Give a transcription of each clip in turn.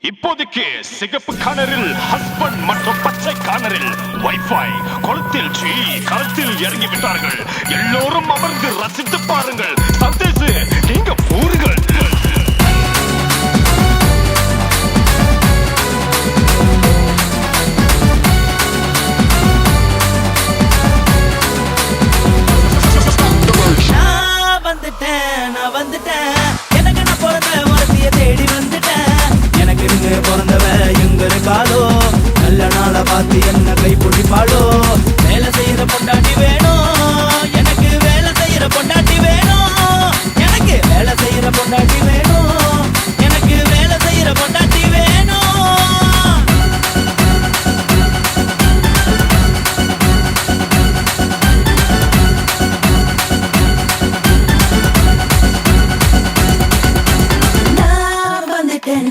இப்போதைக்கு சிகப்பு கானரில் ஹஸ்பண்ட் மற்றும் பச்சை கானரில் வைஃபை, குளத்தில் சீ களத்தில் இறங்கி விட்டார்கள். எல்லோரும் அமர்ந்து ரசித்து பாருங்கள். சந்தேஷ், நீங்க கூறுங்கள். நான் வந்துட்டேன் எனக்கு நான் பிறந்த மரத்திய தேடி வந்துட்டேன். எனக்கு இங்க பிறந்தவ எங்க இருக்காளோ, நல்ல நாளை பார்த்து என்ன கை பிடிப்பாளோ. வேலை செய்யற பொண்டாட்டி வேணும், எனக்கு வேலை செய்யற பொண்டாட்டி வேணும். எனக்கு வேலை செய்யற பொண்டாட்டி வேணும், எனக்கு வேலை செய்யற பொண்டாட்டி வேணும்.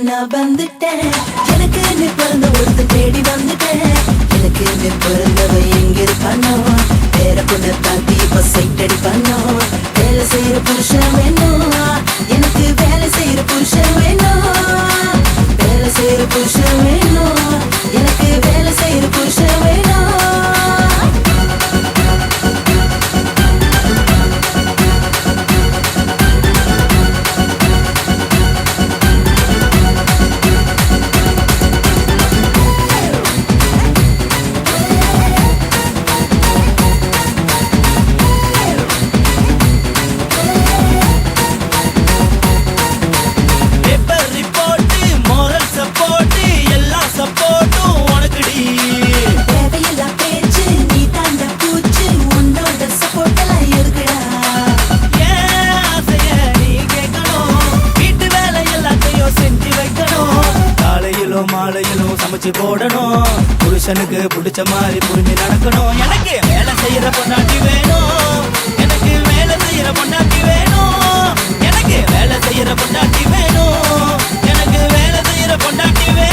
நான் வந்துட்டேன், எனக்கு நீ பிறந்த ஒருத்தர் தேடி வந்துட்டேன். எனக்கு நீ பிறந்தவ எங்க இருப்பானோ, வேற பொண்ணை தாண்டி இப்ப சைட்டடி பண்ணோ. வேலை செய்யற புருஷன் வேணும், எனக்கு வேலை செய்யற புருஷன் வேணும். வேலை செய்யற புருஷன் வேணும், எனக்கு வேலை செய்யற புருஷன் வேணும். மாலையிலும் சமைச்சு போடணும், புருஷனுக்கு பிடிச்ச மாதிரி புரிஞ்சு நடக்கணும். எனக்கு வேலை செய்யற பொண்டாட்டி வேணும், எனக்கு வேலை செய்யற பொண்டாட்டி வேணும். எனக்கு வேலை செய்யற பொண்டாட்டி வேணும், எனக்கு வேலை செய்யற பொண்டாட்டி வேணும்.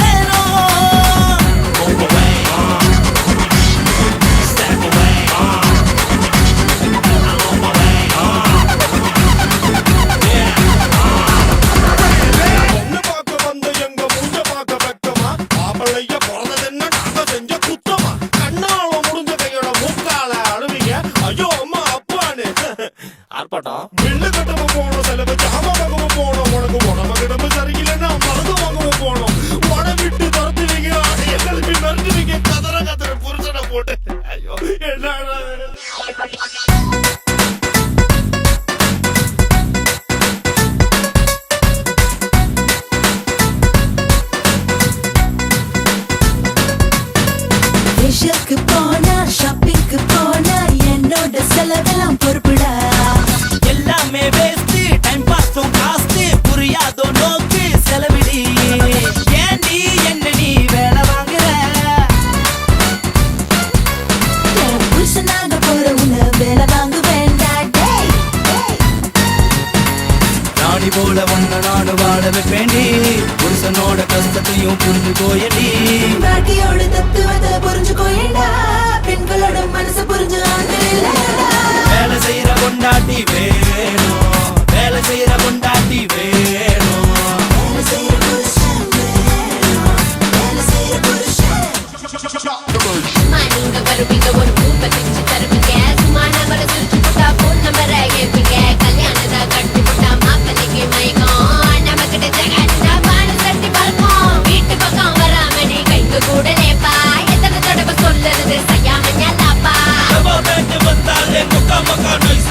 போனா ஷாப்பிங்க்கு போனா என்னோட செலவெல்லாம் பொறுப்புடா. எல்லாமே வேஸ்ட், டைம் பாஸும் காஸ்ட், புரியாதோ நோக்கு செலவிடி. ஏண்டி என்ன நீ வேலை வாங்குற, புருஷனாக போற உன்னை வேலை வாங்க வேண்டாம். ராணி போல ஒன்ன நாடு வாழ வைப்பேண்டி, புருஷனோட கஷ்டத்தையும் புரிஞ்சு கோயடி. பாட்டியோட தத்துவத்தை புரிஞ்சு கோயண்டா, பெண்களோட மனசு புரிஞ்சு வேலை செய்யற பொண்டாட்டி வேணும், வேலை செய்யற பொண்டாட்டி வேணும். வேலை செய்யற புருஷன் வேணும், வேலை செய்யற புருஷன். நீங்க வருவீங்க ஒரு பூப்பை செஞ்சு தருவீங்க, சும்மா நம்பரை சுரிச்சு போட்டா போன் நம்பரை கேட்பீங்க. கல்யாணத்தை கட்டி போட்டா மாப்பிள்ளைக்கு மயக்கம், நம்ம கிட்ட ஜெகா பாடம் தட்டி பார்ப்போம். வீட்டு பக்கம் வராம நீ கைக்கு கூட நேப்பா, எத்தனை தடவை சொல்லுறது செய்யாம ஞாலாப்பா. வந்தாலே முக்கா மக்கா நைஸ்